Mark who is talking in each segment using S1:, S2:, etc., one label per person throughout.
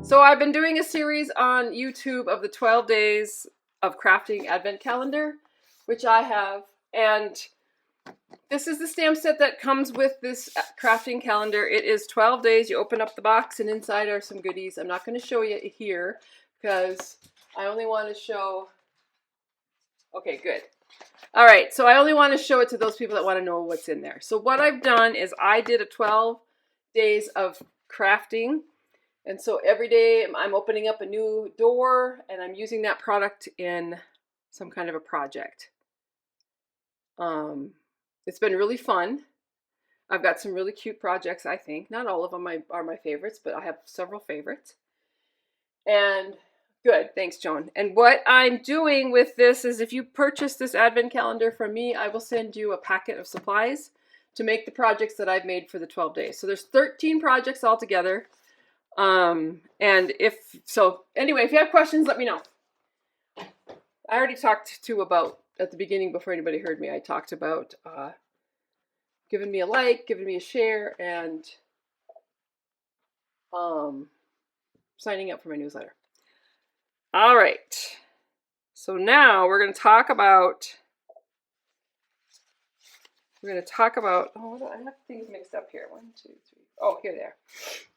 S1: So I've been doing a series on YouTube of the 12 days of crafting advent calendar, which I have, and this is the stamp set that comes with this crafting calendar. It is 12 days. You open up the box and inside are some goodies. I'm not going to show you here because I only want to show, okay, good. All right, so I only want to show it to those people that want to know what's in there. So what I've done is I did a 12 days of crafting. And so every day I'm opening up a new door and I'm using that product in some kind of a project. It's been really fun. I've got some really cute projects, I think. Not all of them are my favorites, but I have several favorites. And good, thanks, Joan. And what I'm doing with this is if you purchase this advent calendar from me, I will send you a packet of supplies to make the projects that I've made for the 12 days. So there's 13 projects altogether. And if you have questions, let me know. I already talked about, at the beginning before anybody heard me, I talked about giving me a like, giving me a share, and signing up for my newsletter. All right. So now we're going to talk about, oh, I have things mixed up here. 1, 2, 3. Oh, here they are.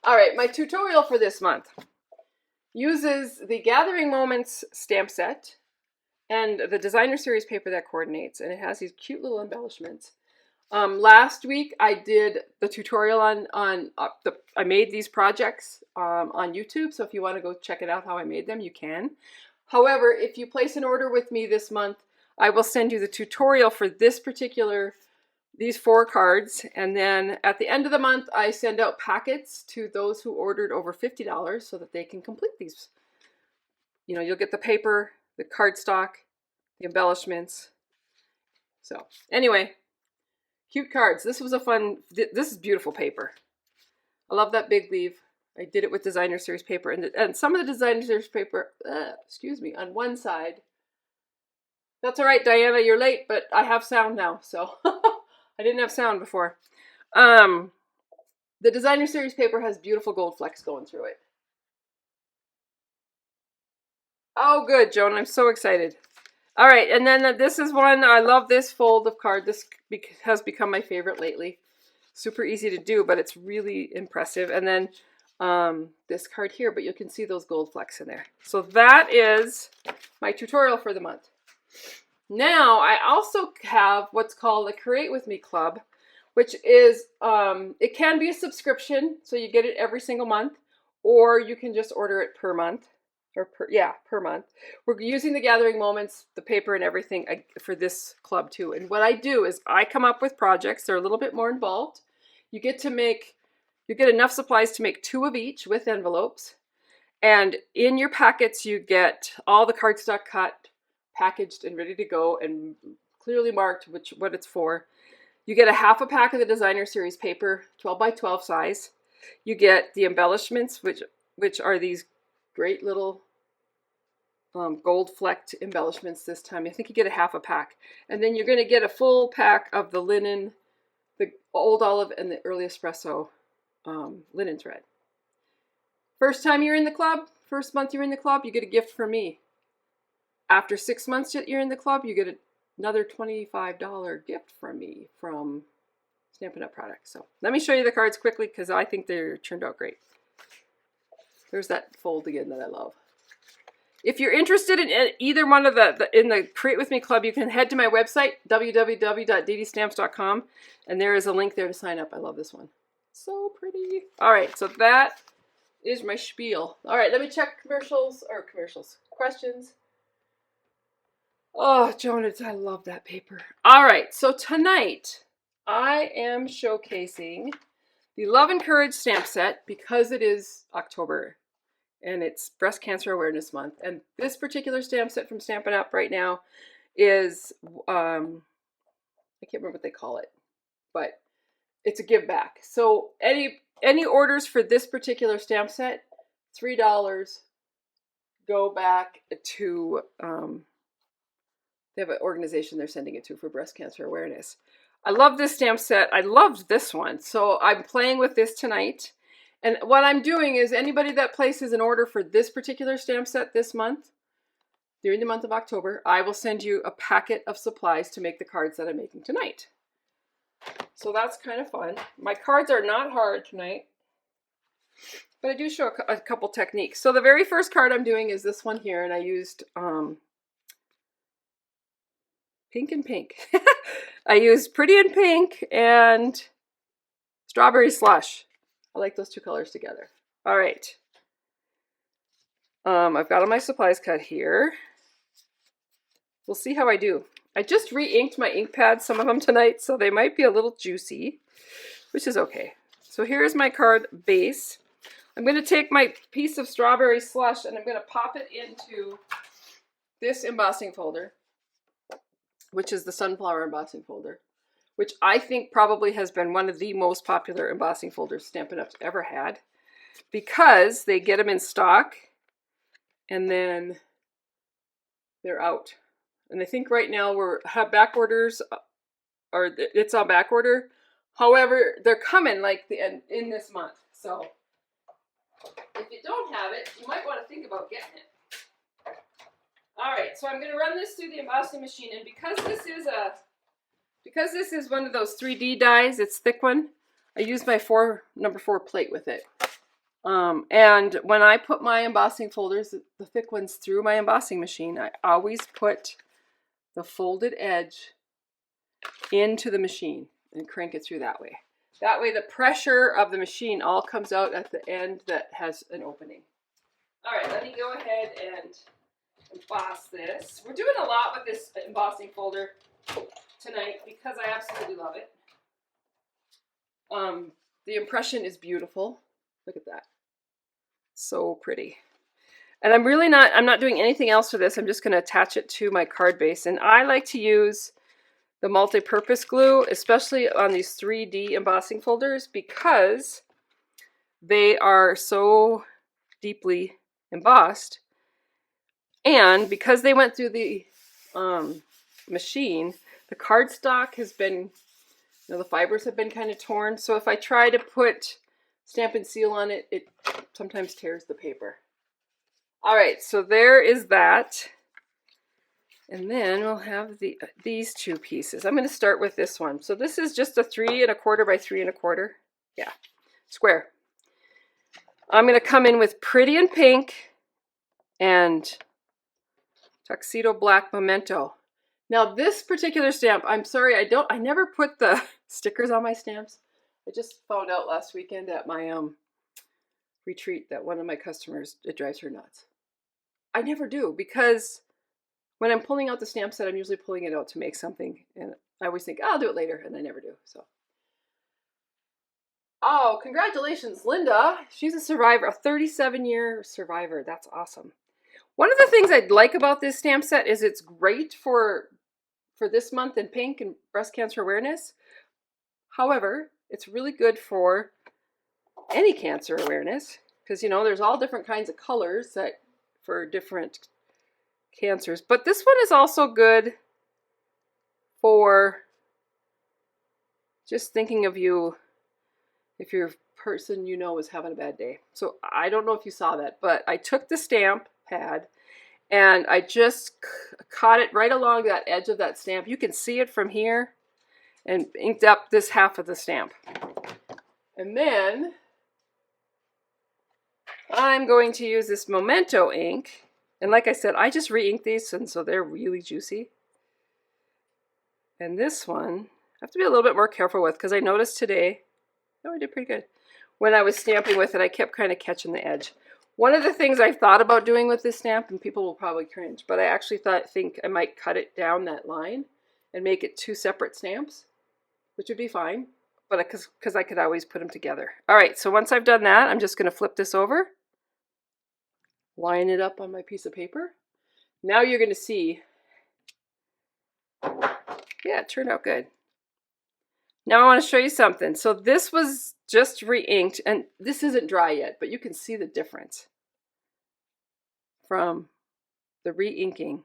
S1: All right, my tutorial for this month uses the Gathering Moments stamp set and the designer series paper that coordinates, and it has these cute little embellishments. Last week I did the tutorial I made these projects on YouTube, so if you want to go check it out how I made them, you can. However, if you place an order with me this month, I will send you the tutorial for these 4 cards, and then at the end of the month I send out packets to those who ordered over $50 so that they can complete these. You know, you'll get the paper, the cardstock, the embellishments. So anyway, cute cards. This is beautiful paper. I love that big leaf. I did it with designer series paper, and some of the designer series paper, on one side. That's all right, Diana, you're late, but I have sound now, so I didn't have sound before. The designer series paper has beautiful gold flecks going through it. Oh, good, Joan. I'm so excited. All right, and then this is one. I love this fold of card. This has become my favorite lately. Super easy to do, but it's really impressive. And then this card here, but you can see those gold flecks in there. So that is my tutorial for the month. Now, I also have what's called a Create With Me Club, which is, it can be a subscription, so you get it every single month, or you can just order it per month, per month. We're using the Gathering Moments, the paper and everything for this club too. And what I do is I come up with projects. They're a little bit more involved. You get enough supplies to make 2 of each with envelopes. And in your packets, you get all the cardstock cut, packaged and ready to go and clearly marked what it's for. You get a half a pack of the designer series paper, 12 by 12 size. You get the embellishments, which are these great little gold flecked embellishments this time. I think you get a half a pack. And then you're going to get a full pack of the linen, the old olive and the early espresso linen thread. First time you're in the club, first month you're in the club, you get a gift from me. After 6 months that you're in the club, you get another $25 gift from me from Stampin' Up products. So let me show you the cards quickly because I think they turned out great. There's that fold again that I love. If you're interested in either one of in the Create With Me Club, you can head to my website, www.ddistamps.com, and there is a link there to sign up. I love this one. So pretty. All right, so that is my spiel. All right, let me check questions. Oh, Jonas, I love that paper. All right, so tonight I am showcasing the Love and Courage stamp set because it is October and it's Breast Cancer Awareness Month. And this particular stamp set from Stampin' Up right now is, I can't remember what they call it, but it's a give back. So any orders for this particular stamp set, $3 go back to, they have an organization they're sending it to for breast cancer awareness. I love this stamp set. I loved this one. So I'm playing with this tonight. And what I'm doing is anybody that places an order for this particular stamp set this month, during the month of October, I will send you a packet of supplies to make the cards that I'm making tonight. So that's kind of fun. My cards are not hard tonight, but I do show a couple techniques. So the very first card I'm doing is this one here, and I used pink and pink. I used Pretty in Pink and Strawberry Slush. I like those two colors together. All right. I've got all my supplies cut here. We'll see how I do. I just re-inked my ink pads, some of them tonight, so they might be a little juicy, which is okay. So here's my card base. I'm going to take my piece of Strawberry Slush and I'm going to pop it into this embossing folder, which is the Sunflower embossing folder, which I think probably has been one of the most popular embossing folders Stampin' Up's ever had, because they get them in stock and then they're out. And I think right now we have back orders, or it's on back order. However, they're coming like in this month. So if you don't have it, you might want to think about getting it. All right, so I'm going to run this through the embossing machine, and because this is one of those 3D dies, it's thick one, I use my number 4 plate with it. And when I put my embossing folders, the thick ones, through my embossing machine, I always put the folded edge into the machine and crank it through that way. That way the pressure of the machine all comes out at the end that has an opening. All right, let me go ahead and emboss this. We're doing a lot with this embossing folder tonight because I absolutely love it. The impression is beautiful. Look at that. So pretty. And I'm not doing anything else for this. I'm just going to attach it to my card base. And I like to use the multi-purpose glue, especially on these 3D embossing folders, because they are so deeply embossed. And because they went through the machine, the cardstock has been, the fibers have been kind of torn. So if I try to put Stampin' Seal on it, it sometimes tears the paper. All right, so there is that. And then we'll have these two pieces. I'm going to start with this one. So this is just a 3 1/4 by 3 1/4. Yeah, square. I'm going to come in with Pretty in Pink and Tuxedo Black Memento. Now this particular stamp, I'm sorry, I never put the stickers on my stamps. I just found out last weekend at my retreat that one of my customers, it drives her nuts. I never do, because when I'm pulling out the stamp set, I'm usually pulling it out to make something, and I always think, I'll do it later, and I never do. So, oh, congratulations, Linda. She's a survivor, a 37-year survivor. That's awesome. One of the things I like about this stamp set is it's great for this month in pink and breast cancer awareness. However, it's really good for any cancer awareness, because there's all different kinds of colors that for different cancers. But this one is also good for just thinking of you if your person is having a bad day. So I don't know if you saw that, but I took the stamp pad and I just caught it right along that edge of that stamp. You can see it from here, and inked up this half of the stamp. And then I'm going to use this Memento ink. And like I said, I just re-inked these, and so they're really juicy. And this one, I have to be a little bit more careful with, because I noticed today, I did pretty good. When I was stamping with it, I kept kind of catching the edge. One of the things I've thought about doing with this stamp, and people will probably cringe, but I actually think I might cut it down that line and make it 2 separate stamps, which would be fine, but because I could always put them together. All right, so once I've done that, I'm just going to flip this over, line it up on my piece of paper. Now you're going to see, yeah, it turned out good. Now I want to show you something. So this was just re-inked, and this isn't dry yet, but you can see the difference from the re-inking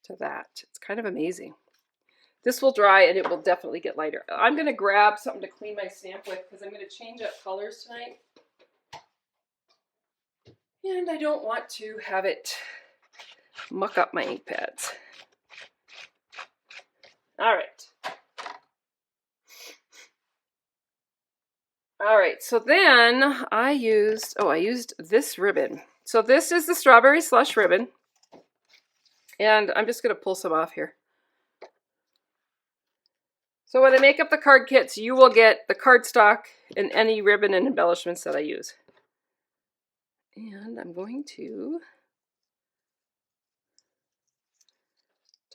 S1: to that. It's kind of amazing. This will dry and it will definitely get lighter. I'm going to grab something to clean my stamp with because I'm going to change up colors tonight. And I don't want to have it muck up my ink pads. All right. All right, so then I used this ribbon. So this is the Strawberry Slush ribbon. And I'm just going to pull some off here. So when I make up the card kits, you will get the cardstock and any ribbon and embellishments that I use. And I'm going to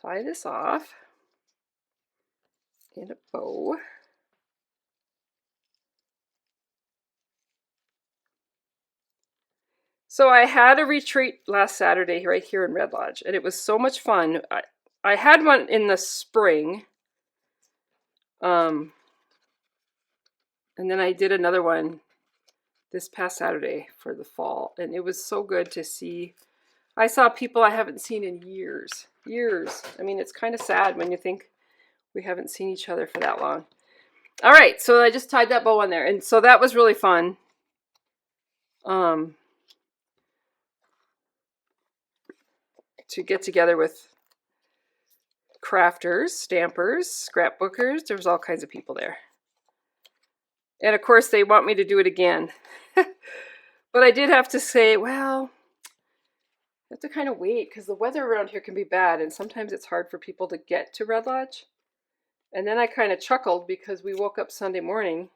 S1: tie this off in a bow. So I had a retreat last Saturday right here in Red Lodge, and it was so much fun. I had one in the spring, and then I did another one this past Saturday for the fall, and it was so good to see. I saw people I haven't seen in years. I mean, it's kind of sad when you think we haven't seen each other for that long. All right, so I just tied that bow on there, and so that was really fun. To get together with crafters, stampers, scrapbookers. There was all kinds of people there. And of course they want me to do it again. But I did have to say, well, I have to kind of wait because the weather around here can be bad and sometimes it's hard for people to get to Red Lodge. And then I kind of chuckled because we woke up Sunday morning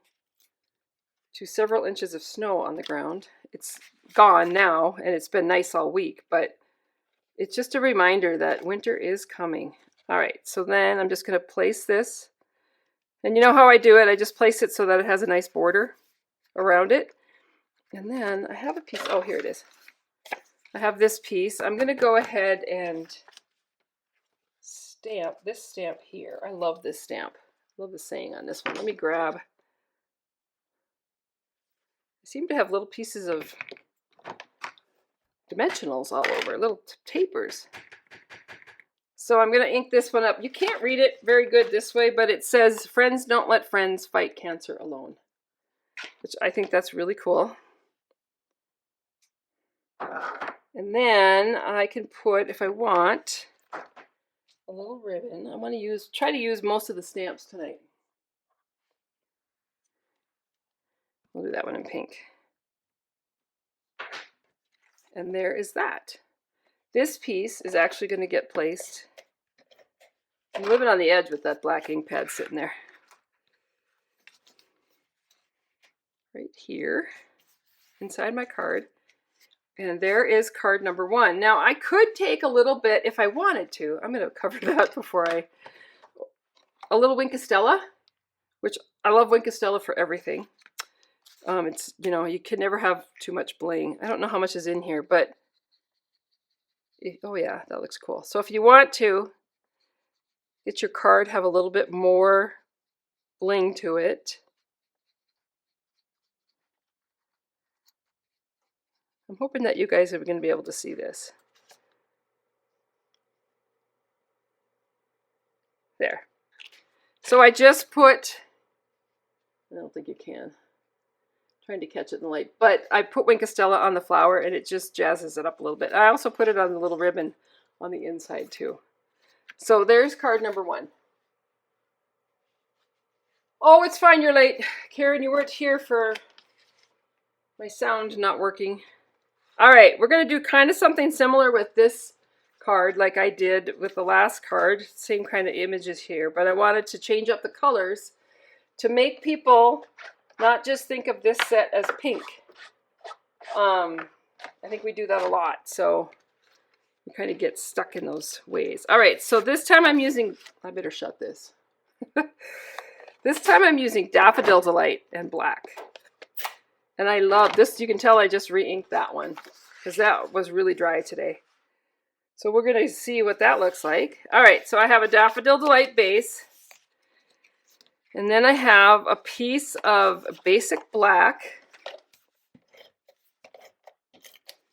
S1: to several inches of snow on the ground. It's gone now and it's been nice all week, but it's just a reminder that winter is coming. All right, so then I'm just going to place this. And you know how I do it? I just place it so that it has a nice border around it. And then I have a piece. Oh, here it is. I have this piece. I'm going to go ahead and stamp this stamp here. I love this stamp. I love the saying on this one. Let me grab. I seem to have little pieces of dimensionals all over, little tapers. So I'm going to ink this one up. You can't read it very good this way, but it says, "Friends don't let friends fight cancer alone," which I think that's really cool. And then I can put, if I want, a little ribbon. I want to try to use most of the stamps tonight. We'll do that one in pink. And there is that. This piece is actually going to get placed. I'm living on the edge with that black ink pad sitting there. Right here, inside my card. And there is card number 1. Now I could take a little bit if I wanted to. I'm going to cover that before a little Wink of Stella, which I love Wink of Stella for everything. It's, you know, you can never have too much bling. I don't know how much is in here, but oh yeah, that looks cool. So if you want to get your card have a little bit more bling to it, I'm hoping that you guys are going to be able to see this. There. So I just put, I don't think you can. Trying to catch it in the light, but I put Wink of Stella on the flower and it just jazzes it up a little bit. I also put it on the little ribbon on the inside too. So there's card number 1. Oh, it's fine, you're late. Karen, you weren't here for my sound not working. All right, we're going to do kind of something similar with this card like I did with the last card. Same kind of images here, but I wanted to change up the colors to make people not just think of this set as pink. I think we do that a lot, so we kind of get stuck in those ways. All right, so this time I'm using, I better shut this. This time I'm using Daffodil Delight and black. And I love this. You can tell I just re-inked that one because that was really dry today. So we're going to see what that looks like. All right, so I have a Daffodil Delight base. And then I have a piece of basic black.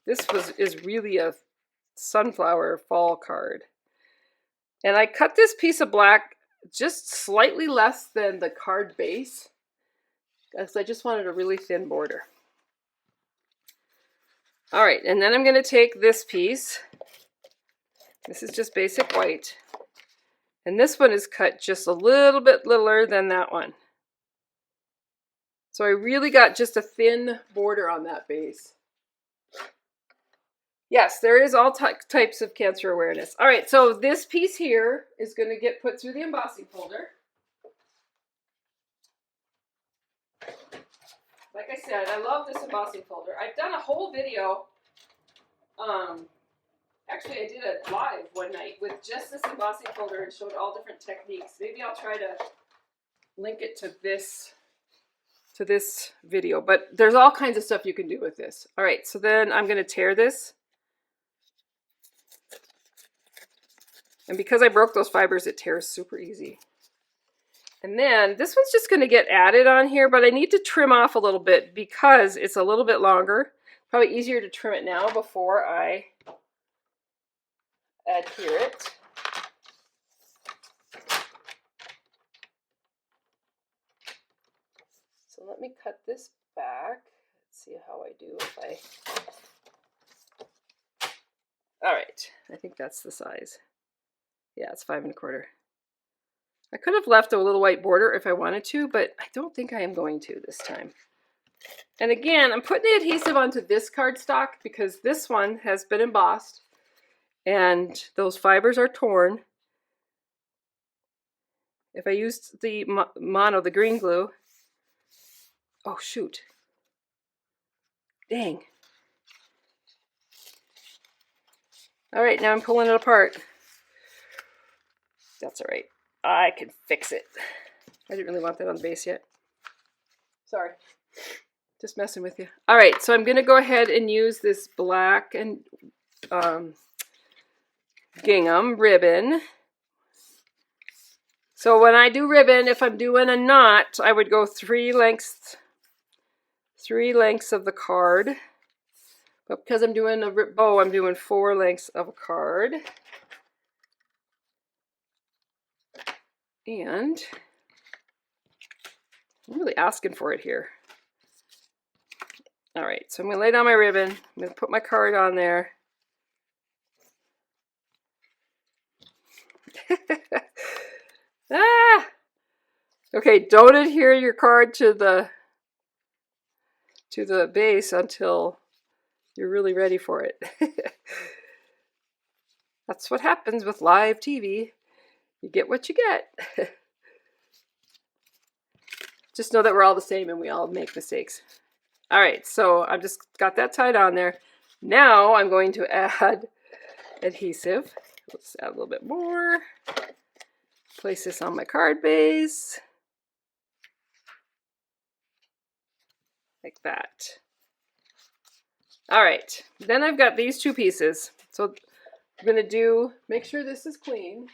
S1: This is really a sunflower fall card. And I cut this piece of black just slightly less than the card base, because I just wanted a really thin border. All right, and then I'm going to take this piece. This is just basic white. And this one is cut just a little bit littler than that one. So I really got just a thin border on that base. Yes, there is all types of cancer awareness. All right, so this piece here is going to get put through the embossing folder. Like I said, I love this embossing folder. I've done a whole video. Actually, I did a live one night with just this embossing folder and showed all different techniques. Maybe I'll try to link it to this video. But there's all kinds of stuff you can do with this. All right, so then I'm going to tear this. And because I broke those fibers, it tears super easy. And then this one's just going to get added on here, but I need to trim off a little bit because it's a little bit longer. Probably easier to trim it now before I adhere it. So let me cut this back. Let's see how I do if I... All right, I think that's the size. Yeah, it's 5 1/4. I could have left a little white border if I wanted to, but I don't think I am going to this time. And again, I'm putting the adhesive onto this cardstock because this one has been embossed and those fibers are torn. If I used the the green glue, oh shoot, dang. All right, now I'm pulling it apart. That's all right. I can fix it. I didn't really want that on the base yet. Sorry. Just messing with you. All right, so I'm going to go ahead and use this black and gingham ribbon. So when I do ribbon, if I'm doing a knot, I would go 3 lengths of the card. But because I'm doing a bow, I'm doing 4 lengths of a card. And I'm really asking for it here. All right, so I'm going to lay down my ribbon. I'm going to put my card on there. Ah! Okay, don't adhere your card to the base until you're really ready for it. That's what happens with live TV. You get what you get. Just know that we're all the same and we all make mistakes. All right, so I've just got that tied on there. Now I'm going to add adhesive. Let's add a little bit more. Place this on my card base. Like that. All right, then I've got these 2 pieces. So I'm going to make sure this is clean.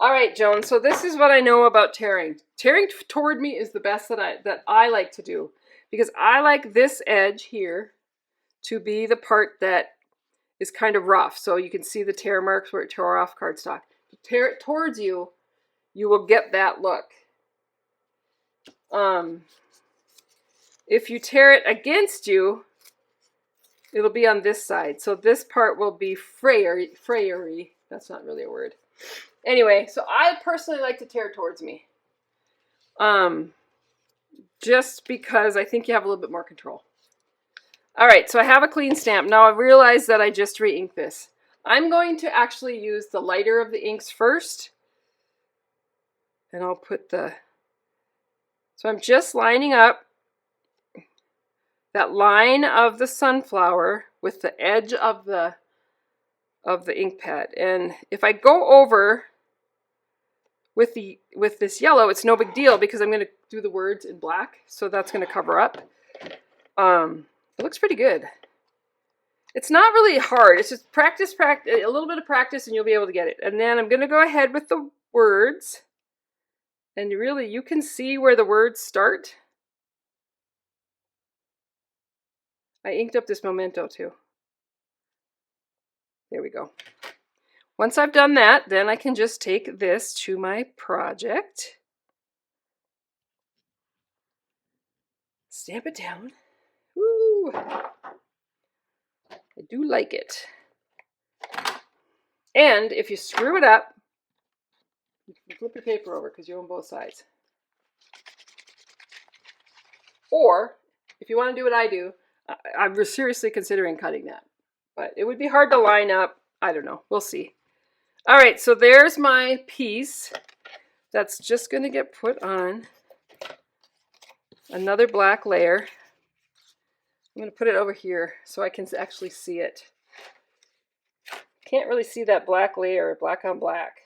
S1: All right, Joan, so this is what I know about tearing. Tearing toward me is the best that I like to do because I like this edge here to be the part that is kind of rough. So you can see the tear marks where it tore off cardstock. To tear it towards you, you will get that look. If you tear it against you, it'll be on this side. So this part will be frayery. That's not really a word. Anyway, so I personally like to tear towards me. Just because I think you have a little bit more control. All right, so I have a clean stamp. Now I realize that I just re-inked this. I'm going to actually use the lighter of the inks first. And I'll put so I'm just lining up that line of the sunflower with the edge of the ink pad. And if I go over with this yellow, it's no big deal because I'm going to do the words in black, so that's going to cover up. It looks pretty good. It's not really hard. It's just practice, a little bit of practice, and you'll be able to get it. And then I'm going to go ahead with the words, and really you can see where the words start. I inked up this memento too. There we go. once I've done that, then I can just take this to my project, stamp it down. Woo! I do like it. And if you screw it up, you can flip your paper over because you own both sides. Or, if you want to do what I do, I'm seriously considering cutting that. But it would be hard to line up. I don't know. We'll see. All right, so there's my piece. That's just going to get put on another black layer. I'm going to put it over here so I can actually see it. Can't really see that black layer, black on black.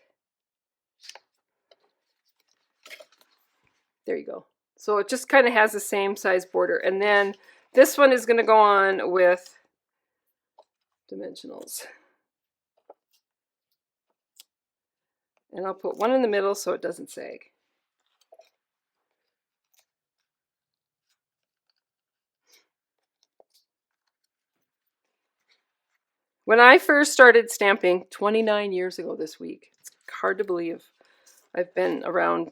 S1: There you go. So it just kind of has the same size border. And then this one is going to go on with dimensionals. And I'll put one in the middle so it doesn't sag. When I first started stamping 29 years ago this week, it's hard to believe I've been around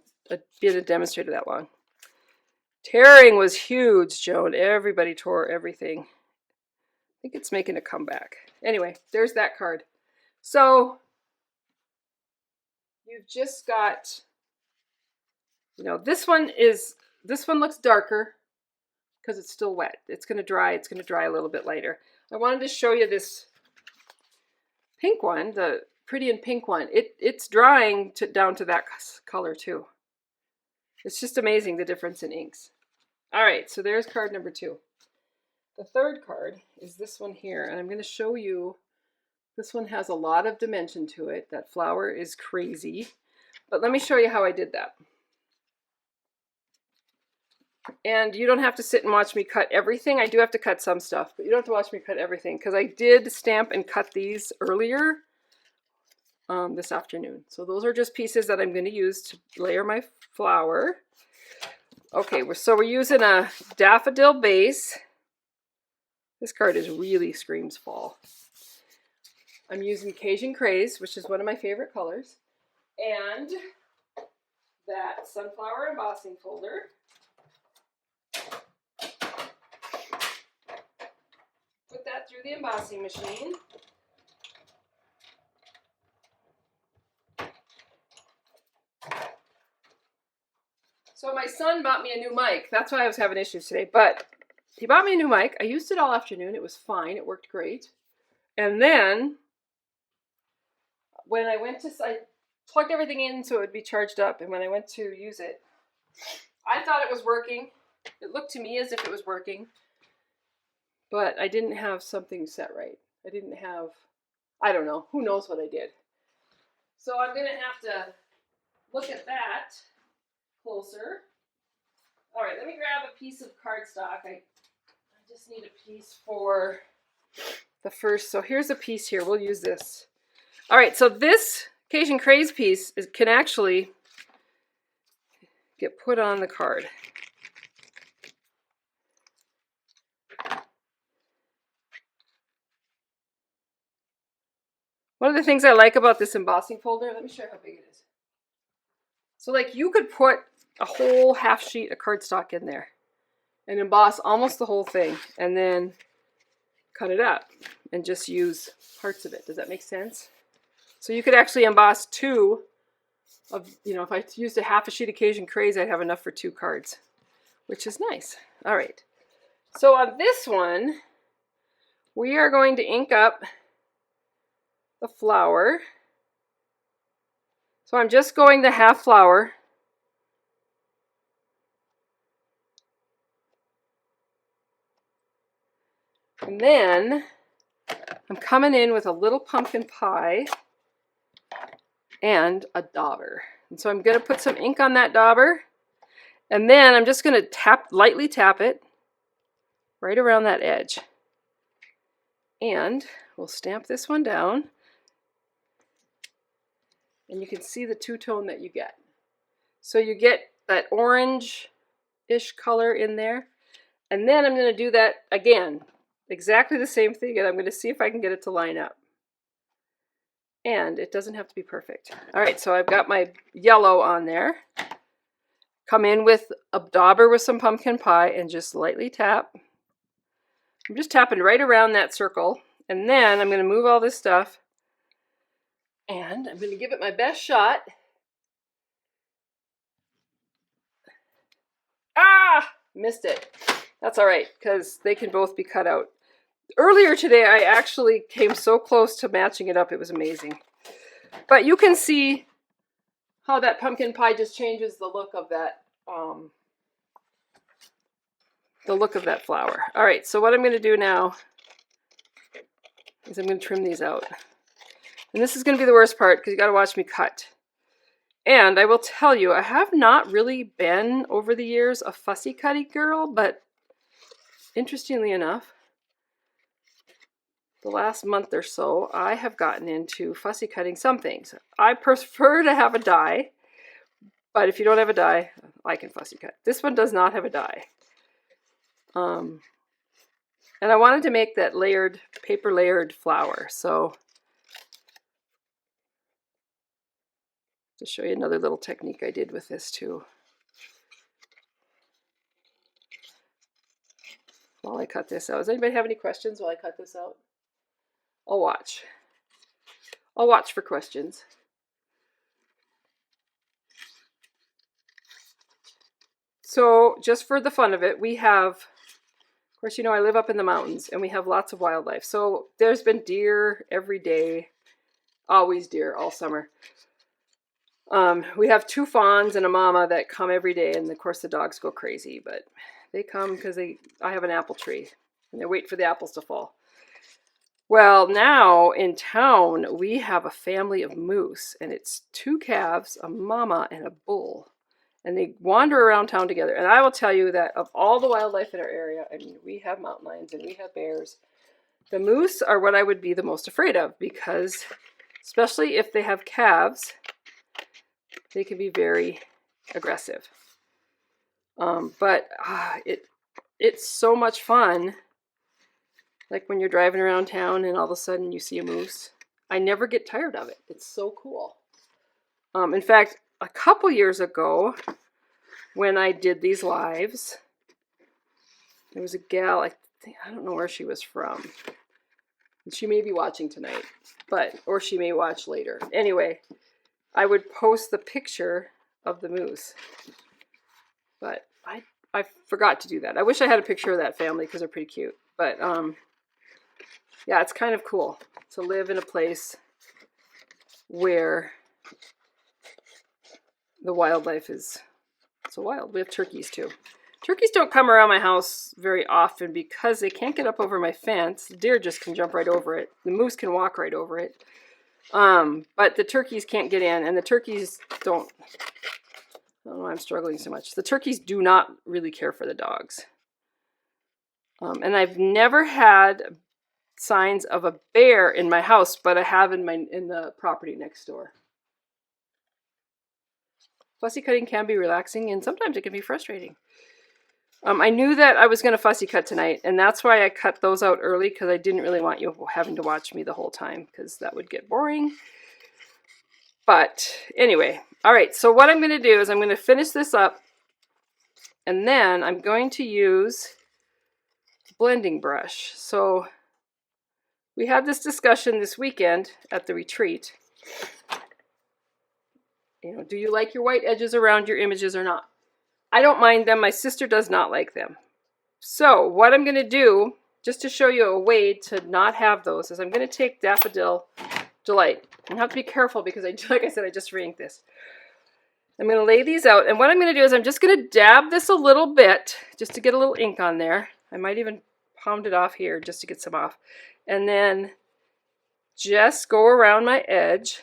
S1: being a demonstrator that long. Tearing was huge, Joan. Everybody tore everything. I think it's making a comeback. Anyway, there's that card. So you've just got, you know, this one looks darker because it's still wet. It's going to dry. It's going to dry a little bit later. I wanted to show you this pink one, the pretty and pink one. It's drying down to that color too. It's just amazing the difference in inks. All right, so there's card number 2. The third card is this one here, and I'm going to show you. This one has a lot of dimension to it. That flower is crazy, but let me show you how I did that. And you don't have to sit and watch me cut everything. I do have to cut some stuff, but you don't have to watch me cut everything because I did stamp and cut these earlier this afternoon. So those are just pieces that I'm going to use to layer my flower. Okay, so we're using a daffodil base. This card really screams fall. I'm using Cajun Craze, which is one of my favorite colors, and that sunflower embossing folder. Put that through the embossing machine. So my son bought me a new mic. That's why I was having issues today. But he bought me a new mic. I used it all afternoon. It was fine. It worked great. And then when I plugged everything in so it would be charged up. And when I went to use it, I thought it was working. It looked to me as if it was working. But I didn't have something set right. I don't know. Who knows what I did. So I'm going to have to look at that closer. All right, let me grab a piece of cardstock. I just need a piece for the first. So here's a piece here. We'll use this. All right, so this Cajun Craze piece can actually get put on the card. One of the things I like about this embossing folder, let me show you how big it is. So like you could put a whole half sheet of cardstock in there and emboss almost the whole thing and then cut it up and just use parts of it. Does that make sense? So you could actually emboss 2 of, you know, if I used a half a sheet of Cajun Craze, I'd have enough for 2 cards, which is nice. All right. So on this one, we are going to ink up the flower. So I'm just going the half flower. And then I'm coming in with a little pumpkin pie and a dauber. And so I'm going to put some ink on that dauber. And then I'm just going to lightly tap it right around that edge. And we'll stamp this one down. And you can see the two-tone that you get. So you get that orange-ish color in there. And then I'm going to do that again. Exactly the same thing. And I'm going to see if I can get it to line up. And it doesn't have to be perfect. All right, so I've got my yellow on there. Come in with a dauber with some pumpkin pie and just lightly tap. I'm just tapping right around that circle. And then I'm going to move all this stuff. And I'm going to give it my best shot. Ah! Missed it. That's all right, because they can both be cut out. Earlier today, I actually came so close to matching it up. It was amazing. But you can see how that pumpkin pie just changes the look of that flower. All right, so what I'm going to do now is I'm going to trim these out. And this is going to be the worst part because you got to watch me cut. And I will tell you, I have not really been over the years a fussy cutting girl, but interestingly enough, the last month or so, I have gotten into fussy cutting some things. I prefer to have a die, but if you don't have a die, I can fussy cut. This one does not have a die. And I wanted to make that paper layered flower, so to show you another little technique I did with this too. While I cut this out. Does anybody have any questions while I cut this out? I'll watch. I'll watch for questions. So just for the fun of it, we have, of course, you know, I live up in the mountains and we have lots of wildlife. So there's been deer every day, always deer all summer. We have 2 fawns and a mama that come every day, and of course the dogs go crazy, but they come because I have an apple tree and they wait for the apples to fall. Well, now in town we have a family of moose, and it's 2 calves, a mama, and a bull. And they wander around town together. And I will tell you that of all the wildlife in our area, I mean, we have mountain lions and we have bears. The moose are what I would be the most afraid of, because especially if they have calves, they can be very aggressive. But it's so much fun. Like when you're driving around town and all of a sudden you see a moose. I never get tired of it. It's so cool. In fact, a couple years ago, when I did these lives, there was a gal, I don't know where she was from. She may be watching tonight, or she may watch later. Anyway, I would post the picture of the moose, but I forgot to do that. I wish I had a picture of that family because they're pretty cute. But yeah, it's kind of cool to live in a place where the wildlife is so wild. We have turkeys too. Turkeys don't come around my house very often because they can't get up over my fence. The deer just can jump right over it. The moose can walk right over it. But the turkeys can't get in, and the turkeys don't, I don't know why I'm struggling so much. The turkeys do not really care for the dogs. And I've never had signs of a bear in my house, but I have in the property next door. Fussy cutting can be relaxing, and sometimes it can be frustrating. I knew that I was going to fussy cut tonight, and that's why I cut those out early, because I didn't really want you having to watch me the whole time, because that would get boring. But anyway, all right, so what I'm going to do is I'm going to finish this up, and then I'm going to use blending brush. So we had this discussion this weekend at the retreat. You know, do you like your white edges around your images or not? I don't mind them. My sister does not like them. So what I'm going to do, just to show you a way to not have those, is I'm going to take Daffodil Delight. I have to be careful because, like I said, I just re-inked this. I'm going to lay these out, and what I'm going to do is I'm just going to dab this a little bit just to get a little ink on there. I might even pound it off here just to get some off. And then just go around my edge,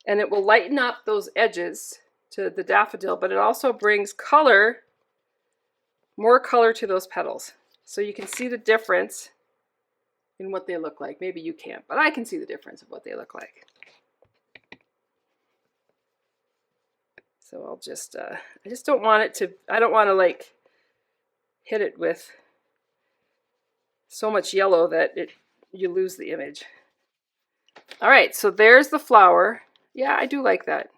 S1: and it will lighten up those edges to the daffodil, but it also brings color, more color to those petals. So you can see the difference in what they look like. Maybe you can't, but I can see the difference of what they look like. So I'll just, I just don't want it to, I don't want to like hit it with so much yellow that you lose the image. All right, so there's the flower. Yeah, I do like that.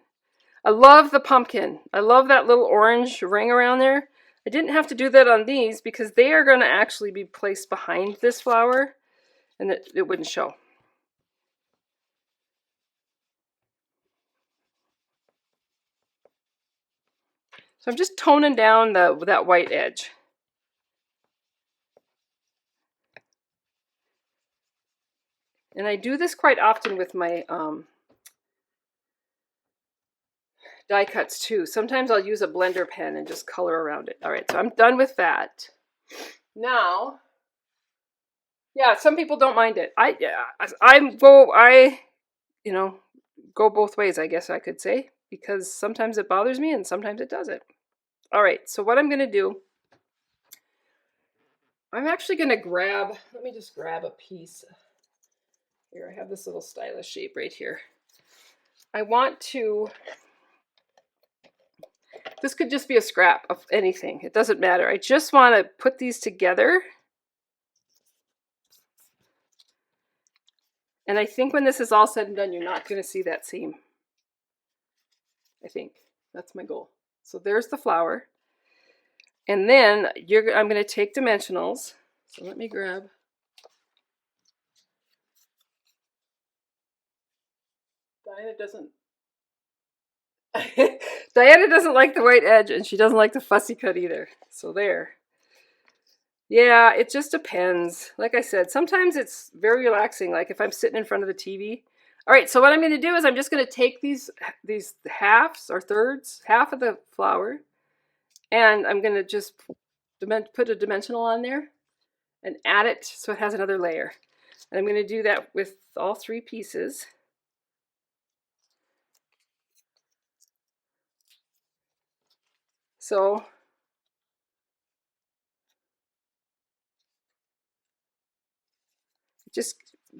S1: I love the pumpkin. I love that little orange ring around there. I didn't have to do that on these because they are going to actually be placed behind this flower and it wouldn't show. So I'm just toning down that white edge. And I do this quite often with my die cuts too. Sometimes I'll use a blender pen and just color around it. All right, so I'm done with that. Now, yeah, some people don't mind it. I you know, go both ways, I guess I could say, because sometimes it bothers me and sometimes it doesn't. All right, so what I'm going to do, I'm actually going to grab, let me just grab a piece. Here, I have this little stylus shape right here. I want to, this could just be a scrap of anything. It doesn't matter. I just want to put these together. And I think when this is all said and done, you're not going to see that seam. I think that's my goal. So there's the flower. And then I'm going to take dimensionals. So let me grab. Diana doesn't like the white edge, and she doesn't like the fussy cut either. So there. Yeah, it just depends. Like I said, sometimes it's very relaxing, like if I'm sitting in front of the TV. All right, so what I'm going to do is I'm just going to take these halves or thirds, half of the flower, and I'm going to just put a dimensional on there and add it so it has another layer. And I'm going to do that with all three pieces. So it just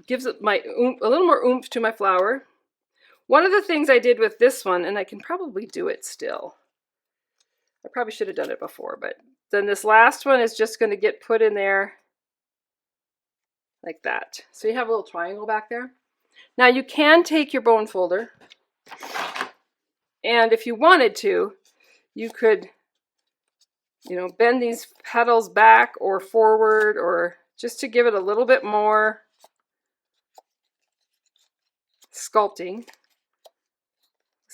S1: gives it a little more oomph to my flower. One of the things I did with this one, and I can probably do it still. I probably should have done it before, but then this last one is just going to get put in there like that. So you have a little triangle back there. Now you can take your bone folder, and if you wanted to, you could, you know, bend these petals back or forward, or just to give it a little bit more sculpting.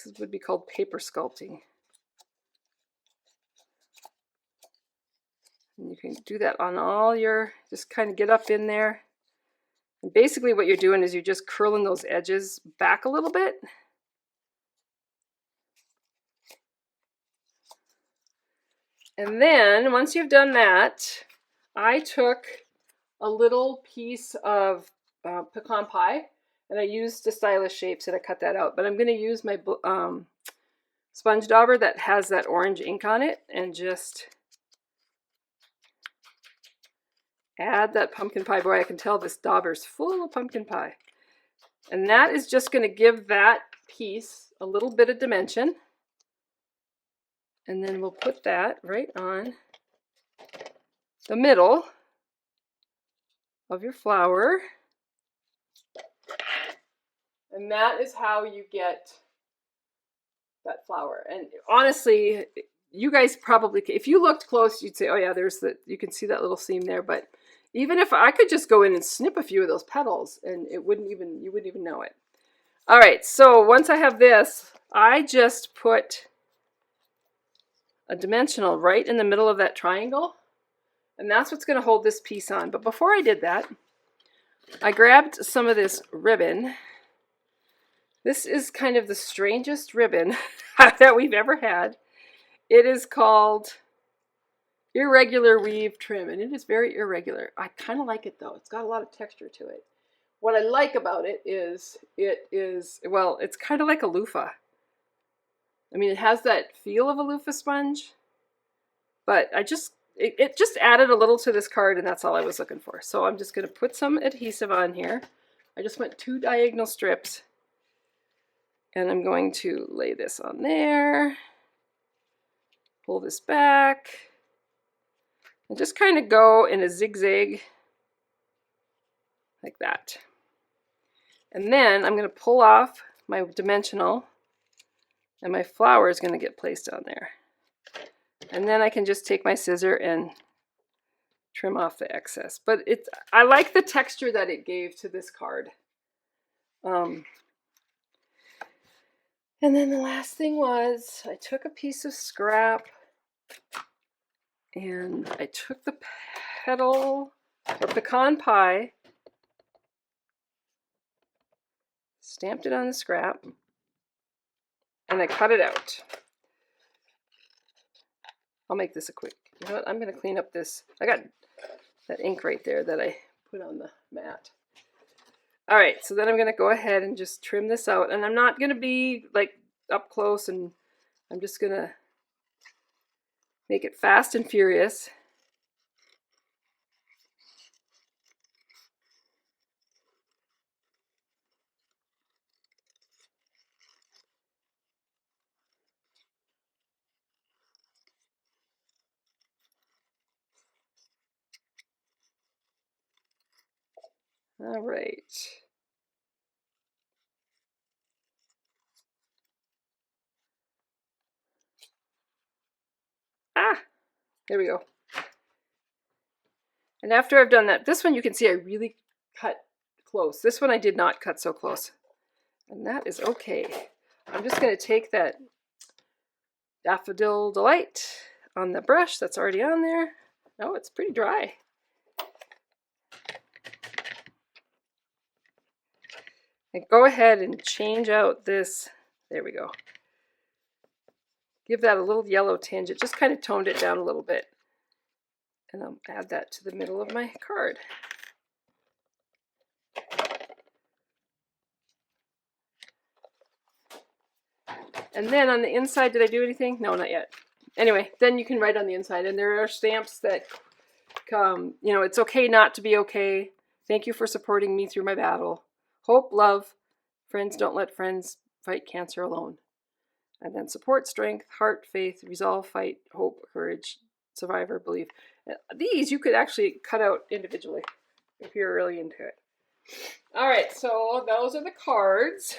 S1: This would be called paper sculpting. And you can do that on all your, just kind of get up in there. And basically what you're doing is you're just curling those edges back a little bit. And then once you've done that, I took a little piece of pecan pie and I used the stylus shapes and I cut that out. But I'm going to use my sponge dauber that has that orange ink on it and just add that pumpkin pie. Boy, I can tell this dauber's full of pumpkin pie. And that is just going to give that piece a little bit of dimension. And then we'll put that right on the middle of your flower. And that is how you get that flower. And honestly, you guys probably, if you looked close, you'd say, oh yeah, you can see that little seam there. But even if I could just go in and snip a few of those petals and you wouldn't even know it. All right, so once I have this, I just put a dimensional right in the middle of that triangle. And that's what's going to hold this piece on. But before I did that, I grabbed some of this ribbon. This is kind of the strangest ribbon that we've ever had. It is called Irregular Weave Trim, and it is very irregular. I kind of like it though. It's got a lot of texture to it. What I like about it is, well, it's kind of like a loofah. I mean, it has that feel of a loofah sponge, but it just added a little to this card, and that's all I was looking for. So I'm just going to put some adhesive on here. I just went 2 diagonal strips, and I'm going to lay this on there, pull this back, and just kind of go in a zigzag like that. And then I'm going to pull off my dimensional, and my flower is going to get placed on there. And then I can just take my scissor and trim off the excess. But I like the texture that it gave to this card. And then the last thing was I took a piece of scrap and I took the petal or pecan pie, stamped it on the scrap, and I cut it out. I'll make this a quick, you know what, I'm going to clean up this. I got that ink right there that I put on the mat. All right, so then I'm going to go ahead and just trim this out. And I'm not going to be like up close, and I'm just going to make it fast and furious. All right. Ah, there we go. And after I've done that, this one you can see I really cut close. This one I did not cut so close. And that is okay. I'm just going to take that Daffodil Delight on the brush that's already on there. Oh, it's pretty dry. And go ahead and change out this. There we go. Give that a little yellow tinge. It just kind of toned it down a little bit. And I'll add that to the middle of my card. And then on the inside, did I do anything? No, not yet. Anyway, then you can write on the inside. And there are stamps that come, you know, it's okay not to be okay. Thank you for supporting me through my battle. Hope, love. Friends don't let friends fight cancer alone. And then support, strength, heart, faith, resolve, fight, hope, courage, survivor, belief. These you could actually cut out individually if you're really into it. All right, so those are the cards.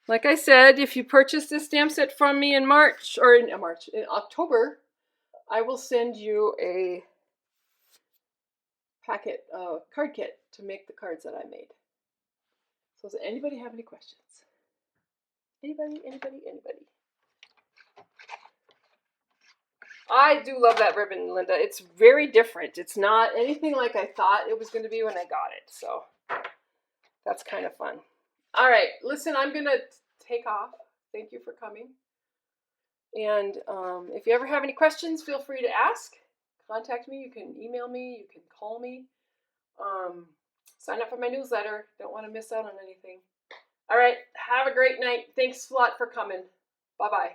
S1: Like I said, if you purchase this stamp set from me in in October, I will send you a packet card kit to make the cards that I made. So does anybody have any questions? Anybody? I do love that ribbon, Linda. It's very different. It's not anything like I thought it was going to be when I got it. So that's kind of fun. All right, listen, I'm going to take off. Thank you for coming. And if you ever have any questions, feel free to ask. Contact me. You can email me. You can call me. Sign up for my newsletter. Don't want to miss out on anything. All right, have a great night. Thanks a lot for coming. Bye-bye.